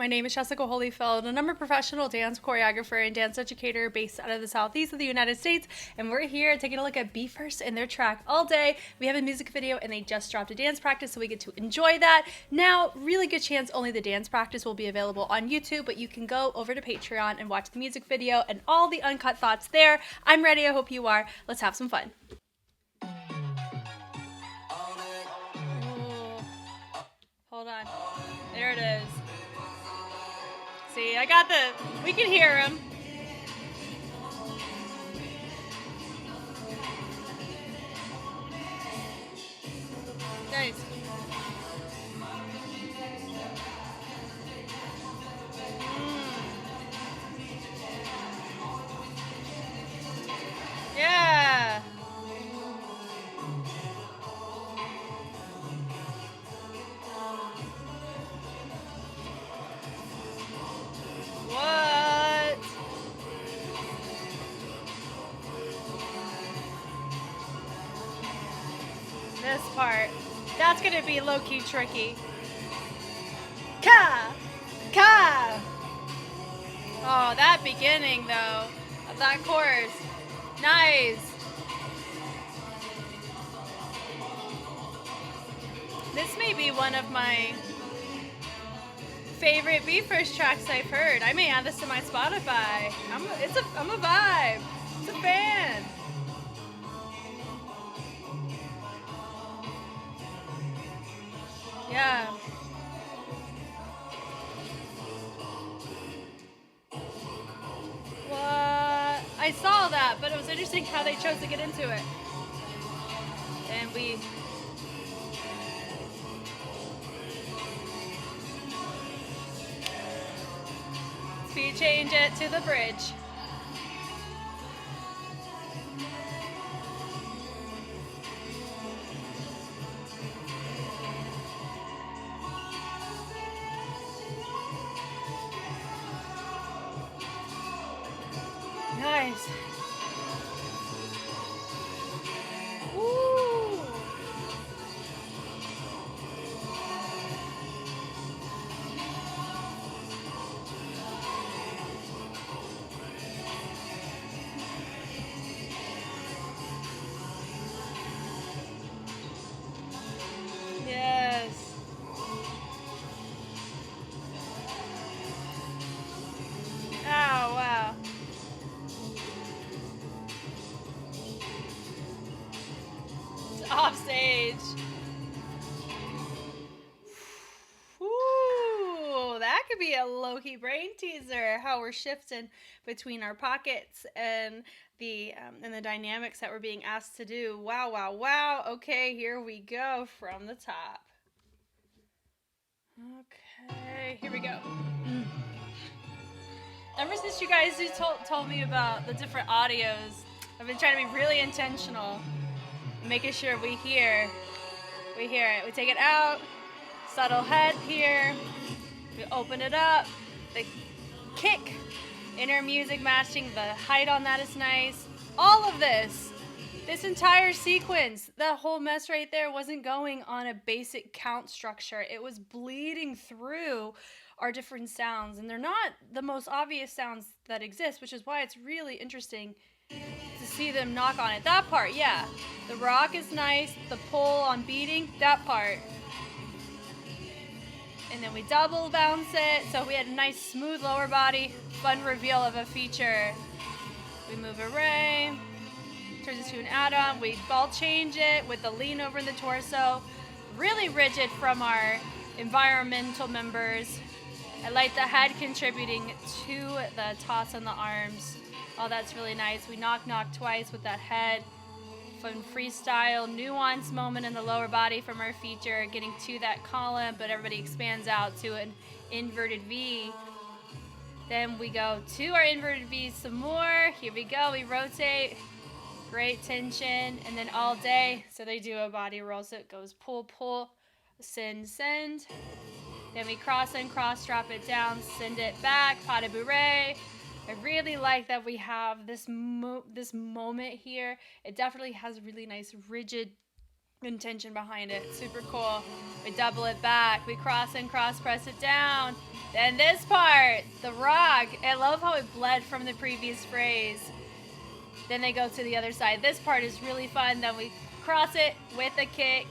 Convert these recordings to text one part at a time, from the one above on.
My name is Jessica Holyfield, and I'm a professional dance choreographer and dance educator based out of the southeast of the United States. And we're here taking a look at Be First and their track All Day. We have a music video, and they just dropped a dance practice, so we get to enjoy that. Now, really good chance only the dance practice will be available on YouTube, but you can go over to Patreon and watch the music video and all the uncut thoughts there. I'm ready. I hope you are. Let's have some fun. Ooh. Hold on. There it is. See, I got we can hear him. Nice. Yeah. What? This part. That's gonna be low-key tricky. Ka! Ka! Oh, that beginning, though, of that chorus. Nice. This may be one of my favorite Be First tracks I've heard. I may add this to my Spotify. I'm a vibe. It's a fan. Yeah. What? I saw that, but it was interesting how they chose to get into it. And speed change it to the bridge. Nice. Woo. Yes. Oh, wow. It's off stage. Ooh, that could be a low-key brain teaser. How we're shifting between our pockets and the dynamics that we're being asked to do. Wow, wow, wow. Okay, here we go from the top. Okay, here we go. Ever since you guys told me about the different audios, I've been trying to be really intentional, making sure we hear it. We take it out, subtle head here, we open it up, the kick, inner music matching, the height on that is nice. All of this entire sequence, that whole mess right there wasn't going on a basic count structure. It was bleeding through our different sounds, and they're not the most obvious sounds that exist, which is why it's really interesting to see them knock on it. That part, yeah. The rock is nice, the pull on beating, that part. And then we double bounce it, so we had a nice smooth lower body, fun reveal of a feature. We move array, turns it to an add-on, we ball change it with the lean over in the torso. Really rigid from our environmental members. I like the head contributing to the toss on the arms. Oh, that's really nice. We knock twice with that head. Fun freestyle, nuance moment in the lower body from our feature, getting to that column, but everybody expands out to an inverted V. Then we go to our inverted V some more. Here we go, we rotate. Great tension, and then all day. So they do a body roll, so it goes pull, pull, send, send. Then we cross and cross, drop it down, send it back, pas de bourrée. I really like that we have this moment here. It definitely has really nice rigid intention behind it. Super cool. We double it back. We cross and cross press it down. Then this part, the rock. I love how it bled from the previous phrase. Then they go to the other side. This part is really fun. Then we cross it with a kick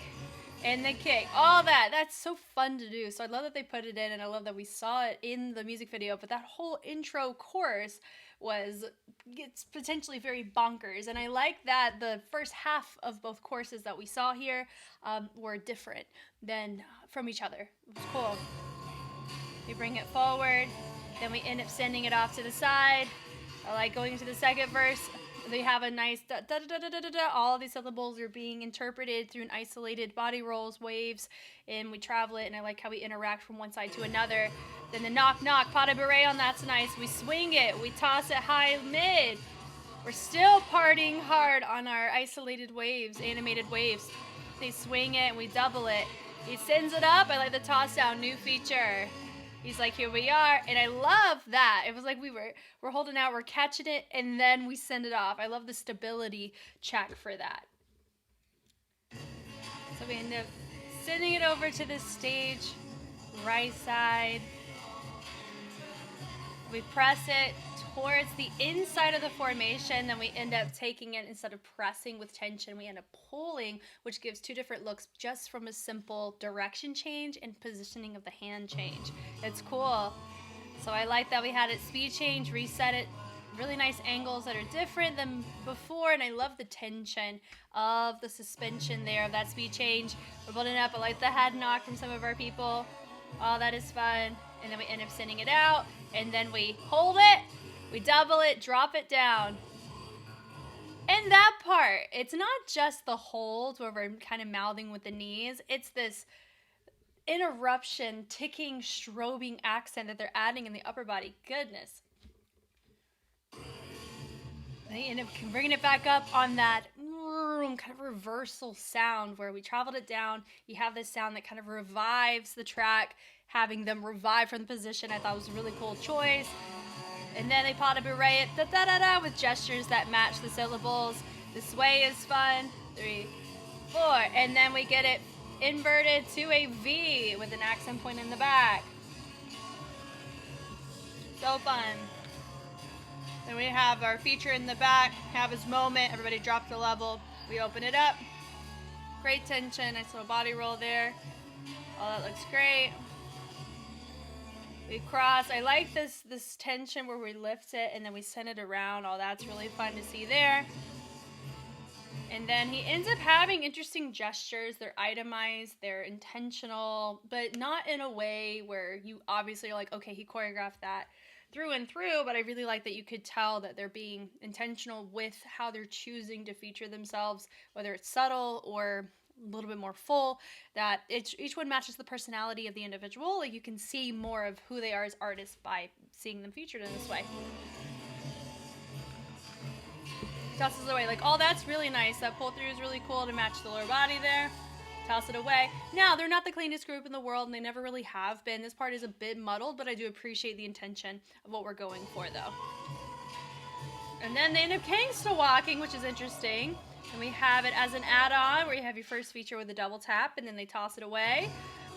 and the kick. All that. That's so fun to do. So I love that they put it in, and I love that we saw it in the music video. But that whole intro chorus it's potentially very bonkers. And I like that the first half of both courses that we saw here were different than from each other. It was cool. We bring it forward. Then we end up sending it off to the side. I like going into the second verse. They have a nice da da da da da da da. All of these syllables are being interpreted through an isolated body rolls, waves, and we travel it. And I like how we interact from one side to another. Then the knock knock, pas de bourrée on that's nice. We swing it, we toss it high mid. We're still partying hard on our isolated waves, animated waves. They swing it and we double it. He sends it up. I like the toss down, new feature. He's like, here we are. And I love that. It was like we're holding out, we're catching it, and then we send it off. I love the stability check for that. So we end up sending it over to the stage, right side. We press it towards the inside of the formation, then we end up taking it, instead of pressing with tension, we end up pulling, which gives two different looks just from a simple direction change and positioning of the hand change. It's cool. So I like that we had it speed change, reset it, really nice angles that are different than before, and I love the tension of the suspension there of that speed change. We're building up. I like the head knock from some of our people. Oh, that is fun. And then we end up sending it out, and then we hold it, we double it, drop it down. And that part, it's not just the hold where we're kind of mouthing with the knees, it's this interruption, ticking, strobing accent that they're adding in the upper body. Goodness. They end up bringing it back up on that kind of reversal sound where we traveled it down. You have this sound that kind of revives the track, having them revive from the position. I thought was a really cool choice. And then they pas de bourrée it da-da-da-da with gestures that match the syllables. The sway is fun. 3, 4. And then we get it inverted to a V with an accent point in the back. So fun. Then we have our feature in the back, have his moment, everybody drop the level, we open it up. Great tension, nice little body roll there. Oh, that looks great. We cross. I like this tension where we lift it and then we send it around. Oh, that's really fun to see there. And then he ends up having interesting gestures. They're itemized, they're intentional, but not in a way where you obviously are like, okay, he choreographed that through and through, but I really like that you could tell that they're being intentional with how they're choosing to feature themselves, whether it's subtle or a little bit more full, that each one matches the personality of the individual. Like you can see more of who they are as artists by seeing them featured in this way. Tosses it away. Like, oh, that's really nice. That pull through is really cool to match the lower body there. Toss it away. Now, they're not the cleanest group in the world, and they never really have been. This part is a bit muddled, but I do appreciate the intention of what we're going for, though. And then they end up gangsta walking, which is interesting. And we have it as an add-on, where you have your first feature with a double tap, and then they toss it away.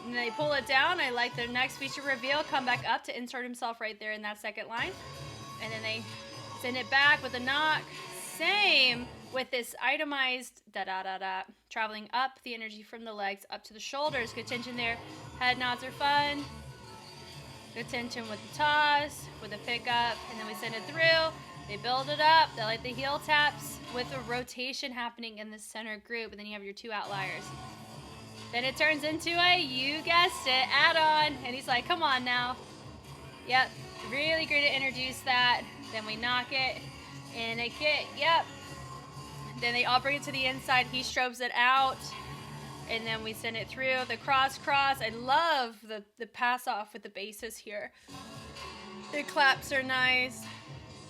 And they pull it down. I like their next feature reveal, come back up to insert himself right there in that second line. And then they send it back with a knock. Same with this itemized da-da-da-da, traveling up the energy from the legs up to the shoulders. Good tension there. Head nods are fun. Good tension with the toss, with the pickup, and then we send it through. They build it up. They like the heel taps with a rotation happening in the center group, and then you have your two outliers. Then it turns into a, you guessed it, add-on, and he's like, come on now. Yep, really great to introduce that. Then we knock it. And a kick, yep. Then they all bring it to the inside. He strobes it out. And then we send it through. The cross. I love the pass off with the bases here. The claps are nice.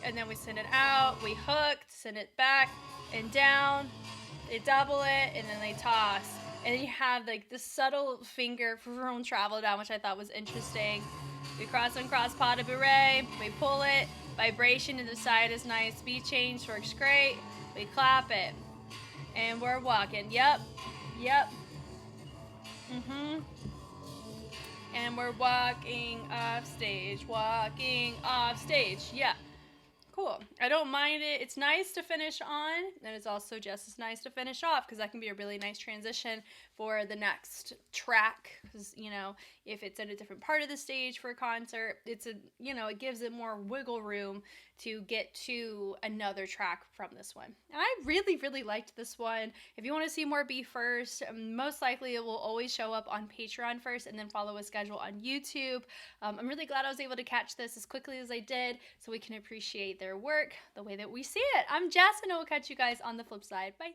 And then we send it out. We hooked, send it back and down. They double it, and then they toss. And then you have like the subtle finger from travel down, which I thought was interesting. We cross and cross pas de bourrée. We pull it. Vibration to the side is nice. Speed change works great. We clap it. And we're walking. Yep. Yep. And we're walking off stage, walking off stage. Yeah. Cool. I don't mind it. It's nice to finish on, and it's also just as nice to finish off because that can be a really nice transition for the next track. Because, you know, if it's in a different part of the stage for a concert, it's a, you know, it gives it more wiggle room to get to another track from this one. And I really, really liked this one. If you want to see more Be First, most likely it will always show up on Patreon first and then follow a schedule on YouTube. I'm really glad I was able to catch this as quickly as I did so we can appreciate their work the way that we see it. I'm Jess, and I will catch you guys on the flip side. Bye.